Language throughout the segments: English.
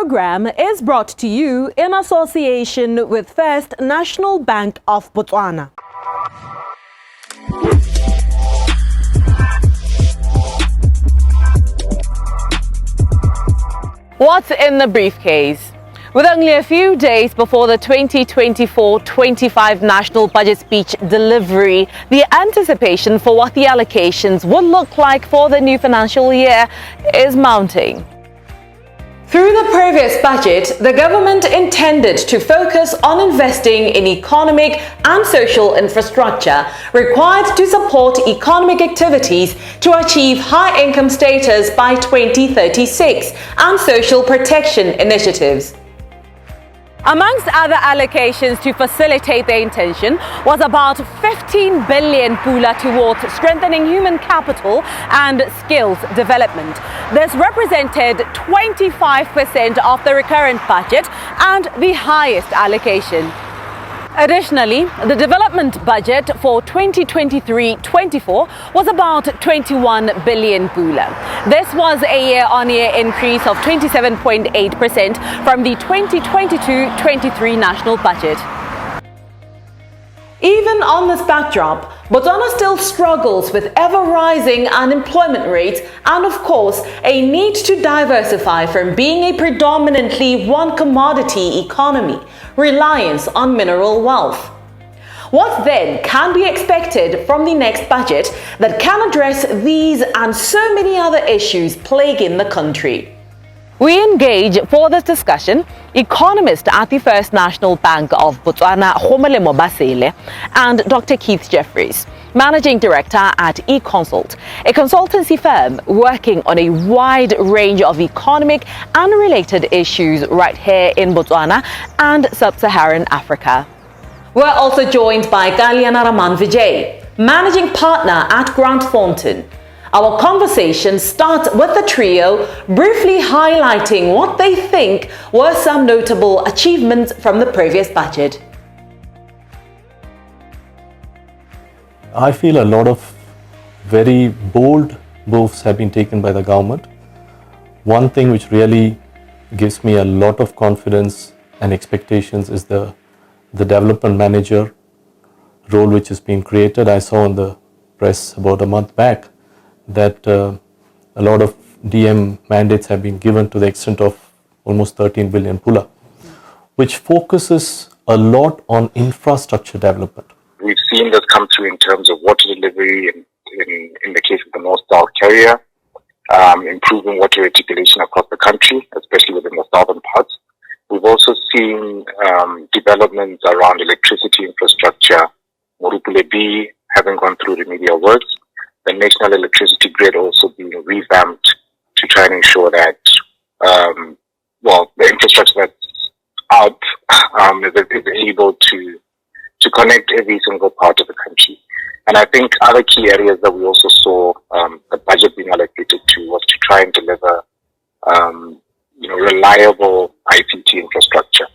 program is brought to you in association with First National Bank of Botswana. What's in the briefcase? With only a few days before the 2024-25 national budget speech delivery, the anticipation for what the allocations will look like for the new financial year is mounting. Through the previous budget, the government intended to focus on investing in economic and social infrastructure required to support economic activities to achieve high income status by 2036 and social protection initiatives. Amongst other allocations to facilitate the intention was about 15 billion pula towards strengthening human capital and skills development. This represented 25% of the recurrent budget and the highest allocation. Additionally, the development budget for 2023-24 was about 21 billion pula. This was a year-on-year increase of 27.8% from the 2022-23 national budget. Even on this backdrop, Botswana still struggles with ever-rising unemployment rates and, of course, a need to diversify from being a predominantly one-commodity economy, reliance on mineral wealth. What then can be expected from the next budget that can address these and so many other issues plaguing the country? We engage for this discussion economist at the First National Bank of Botswana, Basile, and Dr. Keith Jeffries, Managing Director at eConsult, a consultancy firm working on a wide range of economic and related issues right here in Botswana and Sub-Saharan Africa. We're also joined by Kaliana Raman Vijay, Managing Partner at Grant Thornton. Our conversation starts with the trio briefly highlighting what they think were some notable achievements from the previous budget. I feel a lot of very bold moves have been taken by the government. One thing which really gives me a lot of confidence and expectations is the development manager role which has been created. I saw in the press about a month back that a lot of DM mandates have been given to the extent of almost 13 billion pula, which focuses a lot on infrastructure development. We've seen this come through in terms of water delivery in the case of the North-South carrier, improving water reticulation across the country, especially within the southern parts. We've also seen developments around electricity infrastructure, Morupule B having gone through remedial works, the national electricity grid also being revamped to try and ensure that, the infrastructure that's out is able to connect every single part of the country. And I think other key areas that we also saw the budget being allocated to was to try and deliver, reliable ICT infrastructure.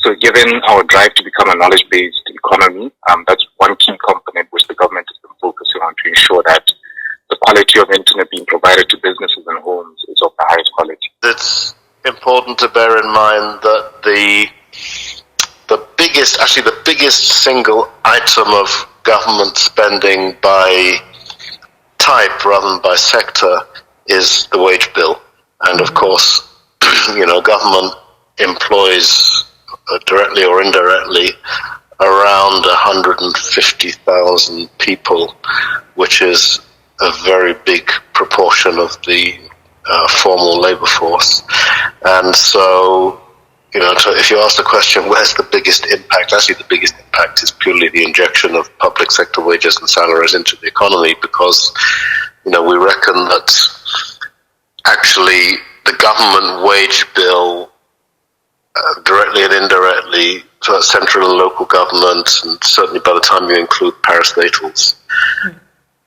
So given our drive to become a knowledge-based economy, that's one key component which the government has been focusing on to ensure that the quality of internet being provided to businesses and homes is of the highest quality. It's important to bear in mind that the biggest single item of government spending by type rather than by sector is the wage bill. And of course, government employs directly or indirectly around 150,000 people, which is a very big proportion of the formal labor force. And so, if you ask the question, where's the biggest impact? Actually, the biggest impact is purely the injection of public sector wages and salaries into the economy, because, we reckon that actually the government wage bill, directly and indirectly, to central and local government, and certainly by the time you include parastatals,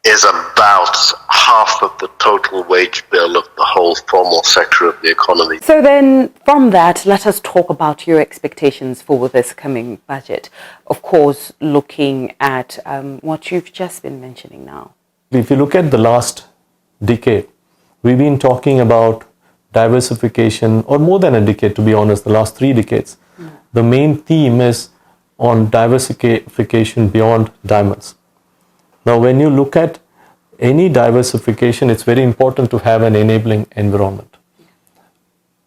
is about half of the total wage bill of the whole formal sector of the economy. So then, from that, let us talk about your expectations for this coming budget. Of course, looking at what you've just been mentioning now. If you look at the last decade, we've been talking about diversification, or more than a decade, to be honest, the last 3 decades, the main theme is on diversification beyond diamonds. Now, when you look at any diversification, it's very important to have an enabling environment.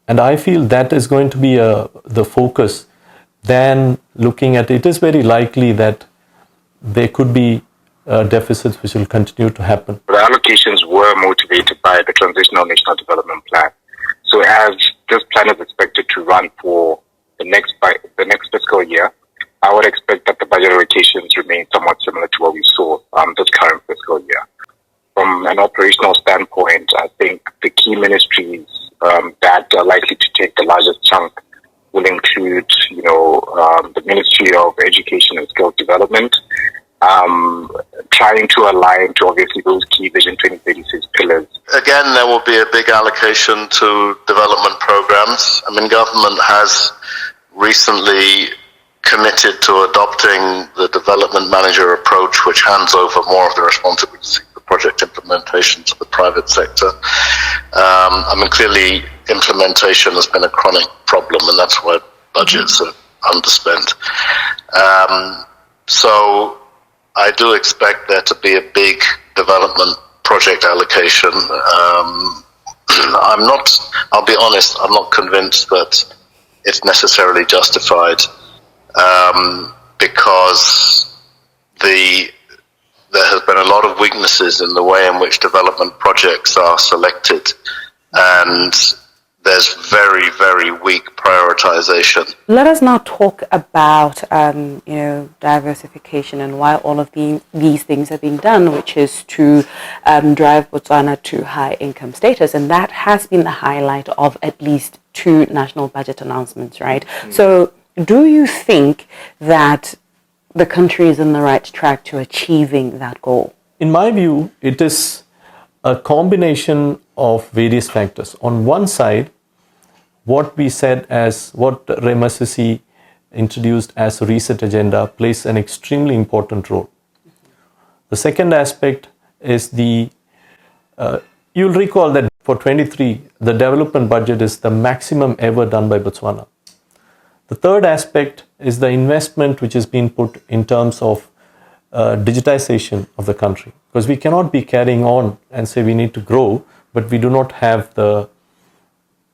And I feel that is going to be the focus than looking at it is very likely that there could be deficits which will continue to happen. The allocations were motivated by the Transitional National Development Plan. So as this plan is expected to run for the next fiscal year, I would expect that the budget allocations remain somewhat similar to what we saw this current fiscal year. From an operational standpoint, I think the key ministries that are likely to take the largest chunk will include, the Ministry of Education and Skills Development, trying to align to obviously those key Vision 2036 pillars. Again, there will be a big allocation to development programs. I mean, government has recently committed to adopting the development manager approach, which hands over more of the responsibility for project implementation to the private sector. Clearly implementation has been a chronic problem, and that's why budgets are underspent. So I do expect there to be a big development project allocation. I'll be honest, I'm not convinced that it's necessarily justified, because there has been a lot of weaknesses in the way in which development projects are selected, and there's very, very weak prioritization. Let us now talk about, diversification and why all of these things are being done, which is to drive Botswana to high income status. And that has been the highlight of at least 2 national budget announcements, right? Mm-hmm. So do you think that the country is on the right track to achieving that goal? In my view, it is a combination of various factors. On one side, what we said as what Remasisi introduced as a reset agenda plays an extremely important role. The second aspect is you'll recall that for 23, the development budget is the maximum ever done by Botswana. The third aspect is the investment which is being put in terms of digitization of the country. Because we cannot be carrying on and say we need to grow, but we do not have the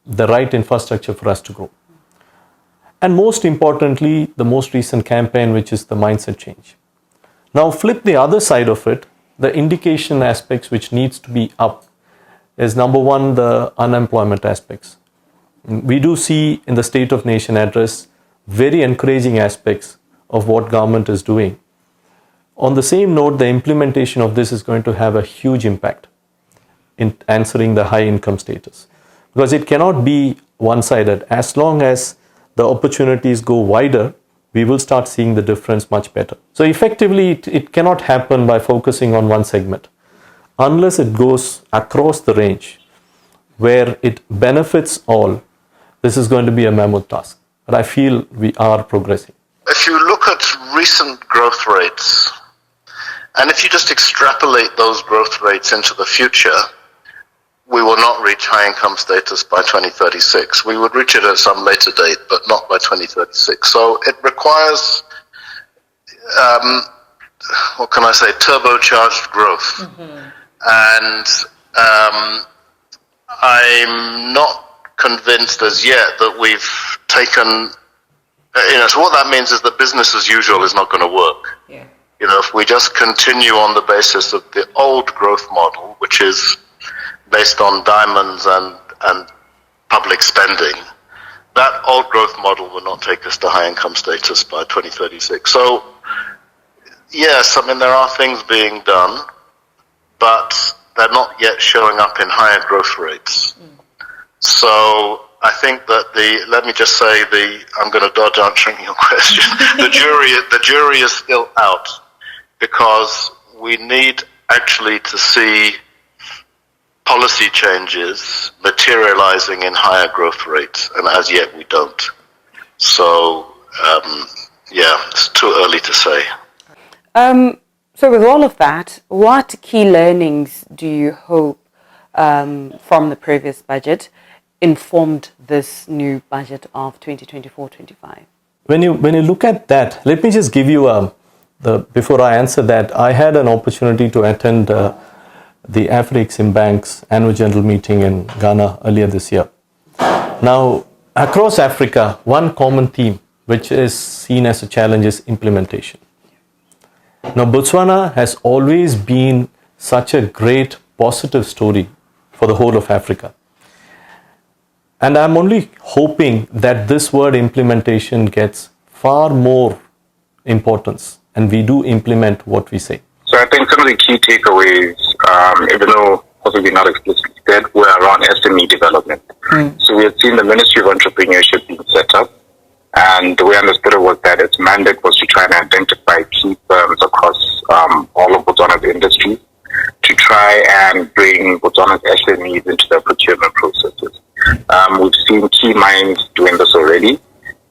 right infrastructure for us to grow. And most importantly, the most recent campaign, which is the mindset change. Now flip the other side of it, the indication aspects which needs to be up is number one, the unemployment aspects. We do see in the State of Nation address very encouraging aspects of what government is doing. On the same note, the implementation of this is going to have a huge impact in answering the high income status. Because it cannot be one-sided. As long as the opportunities go wider, we will start seeing the difference much better. So effectively, it cannot happen by focusing on one segment. Unless it goes across the range, where it benefits all, this is going to be a mammoth task. But I feel we are progressing. If you look at recent growth rates, and if you just extrapolate those growth rates into the future, we will not reach high income status by 2036. We would reach it at some later date, but not by 2036. So it requires, turbocharged growth. Mm-hmm. And I'm not convinced as yet that we've taken, so what that means is that business as usual is not going to work. Yeah. If we just continue on the basis of the old growth model, which is based on diamonds and public spending, that old growth model will not take us to high income status by 2036. So, yes, there are things being done, but they're not yet showing up in higher growth rates. Mm. So I think that let me just say I'm going to dodge answering your question. The jury is still out, because we need actually to see policy changes materializing in higher growth rates, and as yet we don't. So, it's too early to say. So with all of that, what key learnings do you hope from the previous budget informed this new budget of 2024-25? When you look at that, let me just give you before I answer that, I had an opportunity to attend the Afro-Exim annual general meeting in Ghana earlier this year. Now, across Africa, one common theme which is seen as a challenge is implementation. Now, Botswana has always been such a great positive story for the whole of Africa. And I'm only hoping that this word implementation gets far more importance and we do implement what we say. So I think some of the key takeaways, even though possibly not explicitly said, were around SME development. So we had seen the Ministry of Entrepreneurship being set up, and the way I understood it was that its mandate was to try and identify key firms across all of Botswana's industries to try and bring Botswana's SMEs into their procurement processes. We've seen key mines doing this already,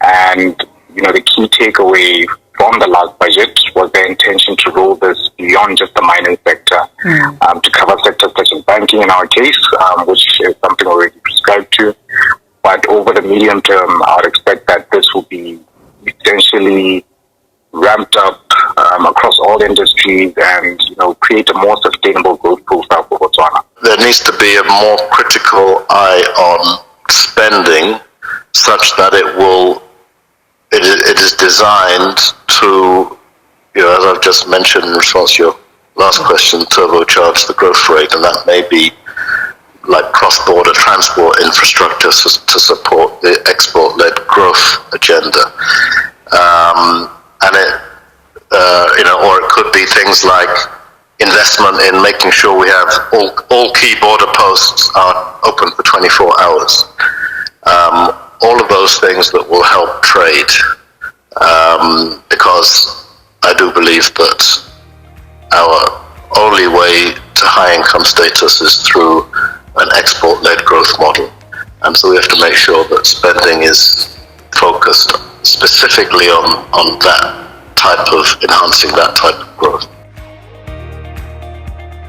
and the key takeaway from the last budget was their intention to roll this beyond just the mining sector, to cover sectors such as banking in our case, which is something already prescribed to. But over the medium term, I would expect that this will be essentially ramped up across all industries and create a more sustainable growth profile for Botswana. There needs to be a more critical eye on spending, such that it is designed to, as I've just mentioned in response to your last question, turbocharge the growth rate, and that may be like cross-border transport infrastructure to support the export-led growth agenda. Or it could be things like investment in making sure we have all key border posts are open for 24 hours. All of those things that will help trade, because I do believe that our only way to high income status is through an export-led growth model. And so we have to make sure that spending is focused specifically on that type of enhancing that type of growth.